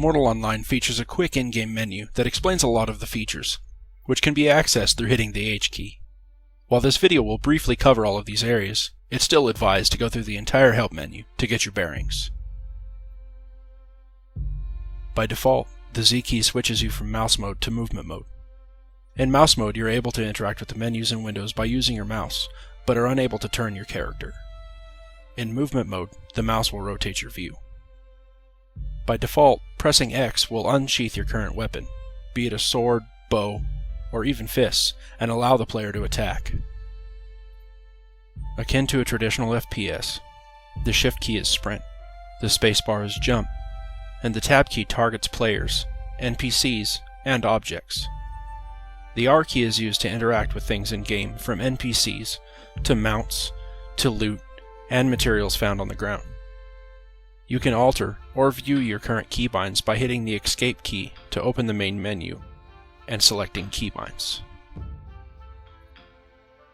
Mortal Online features a quick in-game menu that explains a lot of the features, which can be accessed through hitting the H key. While this video will briefly cover all of these areas, it's still advised to go through the entire help menu to get your bearings. By default, the Z key switches you from mouse mode to movement mode. In mouse mode, you're able to interact with the menus and windows by using your mouse, but are unable to turn your character. In movement mode, the mouse will rotate your view. By default, pressing X will unsheath your current weapon, be it a sword, bow, or even fists, and allow the player to attack. Akin to a traditional FPS, the shift key is sprint, the spacebar is jump, and the tab key targets players, NPCs, and objects. The R key is used to interact with things in-game, from NPCs, to mounts, to loot, and materials found on the ground. You can alter or view your current keybinds by hitting the Escape key to open the main menu, and selecting keybinds.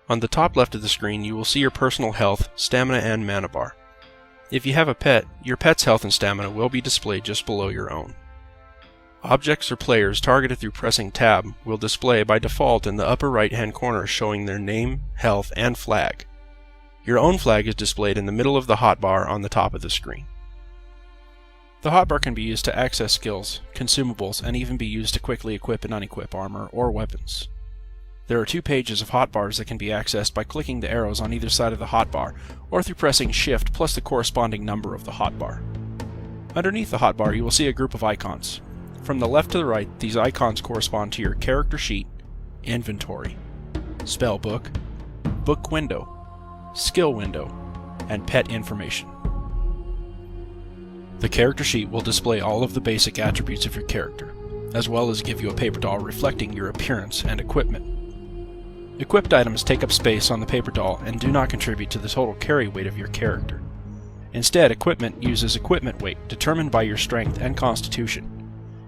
On the top left of the screen, you will see your personal health, stamina, and mana bar. If you have a pet, your pet's health and stamina will be displayed just below your own. Objects or players targeted through pressing Tab will display by default in the upper right-hand corner, showing their name, health, and flag. Your own flag is displayed in the middle of the hotbar on the top of the screen. The hotbar can be used to access skills, consumables, and even be used to quickly equip and unequip armor or weapons. There are 2 pages of hotbars that can be accessed by clicking the arrows on either side of the hotbar, or through pressing Shift plus the corresponding number of the hotbar. Underneath the hotbar, you will see a group of icons. From the left to the right, these icons correspond to your character sheet, inventory, spell book, book window, skill window, and pet information. The character sheet will display all of the basic attributes of your character, as well as give you a paper doll reflecting your appearance and equipment. Equipped items take up space on the paper doll and do not contribute to the total carry weight of your character. Instead, equipment uses equipment weight determined by your strength and constitution.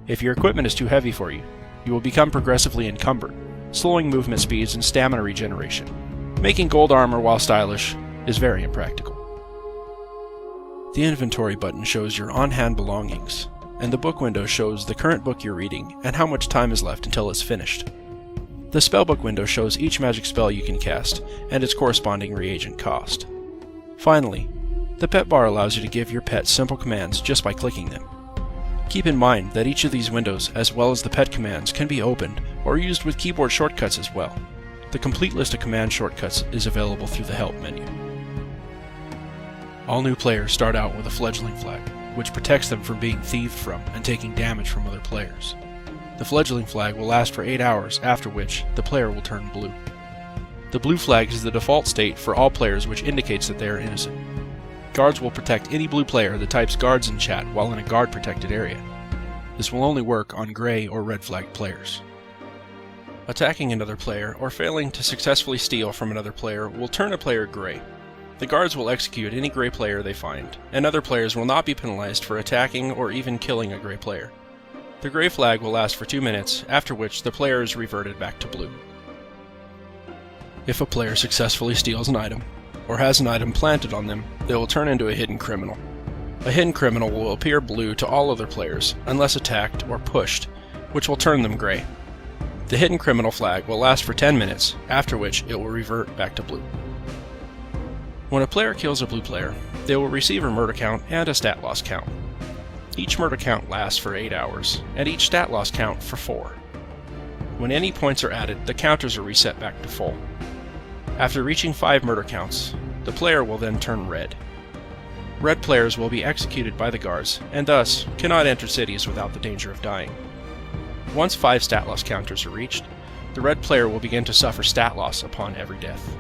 If your equipment is too heavy for you, you will become progressively encumbered, slowing movement speeds and stamina regeneration. Making gold armor while stylish is very impractical. The inventory button shows your on-hand belongings, and the book window shows the current book you're reading and how much time is left until it's finished. The spellbook window shows each magic spell you can cast and its corresponding reagent cost. Finally, the pet bar allows you to give your pet simple commands just by clicking them. Keep in mind that each of these windows, as well as the pet commands, can be opened or used with keyboard shortcuts as well. The complete list of command shortcuts is available through the Help menu. All new players start out with a fledgling flag, which protects them from being thieved from and taking damage from other players. The fledgling flag will last for 8 hours, after which the player will turn blue. The blue flag is the default state for all players, which indicates that they are innocent. Guards will protect any blue player that types guards in chat while in a guard-protected area. This will only work on gray or red flag players. Attacking another player or failing to successfully steal from another player will turn a player gray. The guards will execute any gray player they find, and other players will not be penalized for attacking or even killing a gray player. The gray flag will last for 2 minutes, after which the player is reverted back to blue. If a player successfully steals an item, or has an item planted on them, they will turn into a hidden criminal. A hidden criminal will appear blue to all other players, unless attacked or pushed, which will turn them gray. The hidden criminal flag will last for 10 minutes, after which it will revert back to blue. When a player kills a blue player, they will receive a murder count and a stat loss count. Each murder count lasts for 8 hours, and each stat loss count for 4. When any points are added, the counters are reset back to full. After reaching 5 murder counts, the player will then turn red. Red players will be executed by the guards, and thus cannot enter cities without the danger of dying. Once 5 stat loss counters are reached, the red player will begin to suffer stat loss upon every death.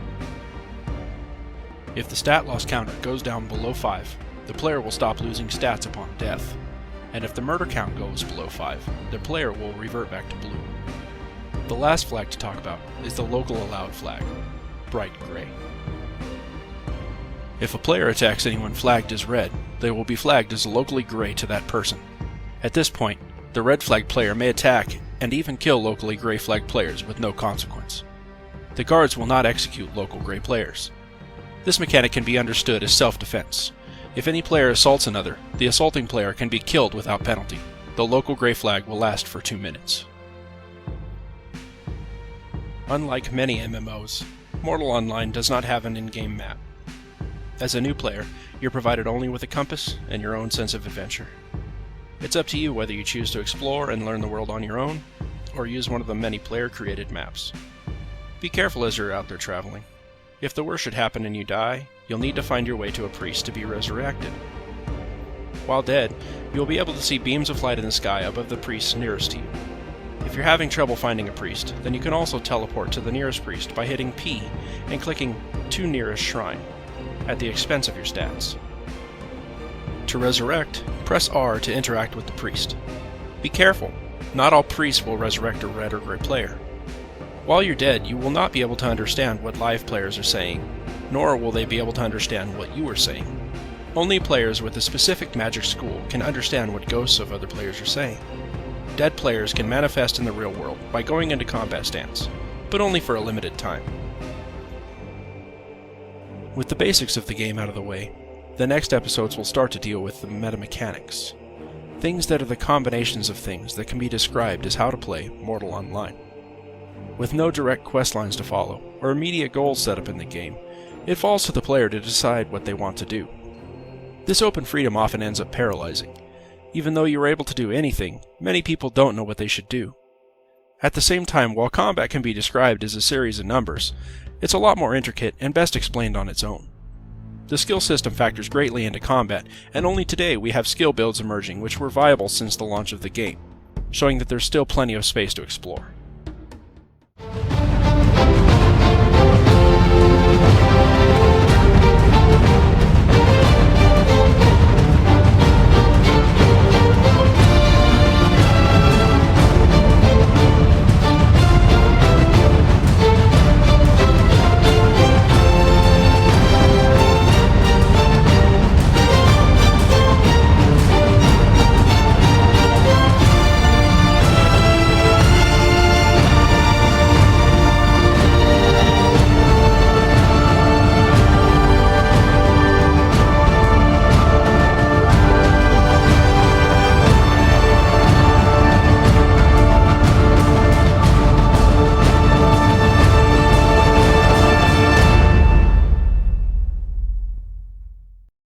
If the stat loss counter goes down below 5, the player will stop losing stats upon death, and if the murder count goes below 5, the player will revert back to blue. The last flag to talk about is the local allowed flag, bright gray. If a player attacks anyone flagged as red, they will be flagged as locally gray to that person. At this point, the red flag player may attack and even kill locally gray flag players with no consequence. The guards will not execute local gray players. This mechanic can be understood as self-defense. If any player assaults another, the assaulting player can be killed without penalty. The local gray flag will last for 2 minutes. Unlike many MMOs, Mortal Online does not have an in-game map. As a new player, you're provided only with a compass and your own sense of adventure. It's up to you whether you choose to explore and learn the world on your own, or use one of the many player-created maps. Be careful as you're out there traveling. If the worst should happen and you die, you'll need to find your way to a priest to be resurrected. While dead, you'll be able to see beams of light in the sky above the priests nearest to you. If you're having trouble finding a priest, then you can also teleport to the nearest priest by hitting P and clicking to nearest shrine, at the expense of your stats. To resurrect, press R to interact with the priest. Be careful, not all priests will resurrect a red or gray player. While you're dead, you will not be able to understand what live players are saying, nor will they be able to understand what you are saying. Only players with a specific magic school can understand what ghosts of other players are saying. Dead players can manifest in the real world by going into combat stance, but only for a limited time. With the basics of the game out of the way, the next episodes will start to deal with the metamechanics. Things that are the combinations of things that can be described as how to play Mortal Online. With no direct quest lines to follow, or immediate goals set up in the game, it falls to the player to decide what they want to do. This open freedom often ends up paralyzing. Even though you're able to do anything, many people don't know what they should do. At the same time, while combat can be described as a series of numbers, it's a lot more intricate and best explained on its own. The skill system factors greatly into combat, and only today we have skill builds emerging which were viable since the launch of the game, showing that there's still plenty of space to explore.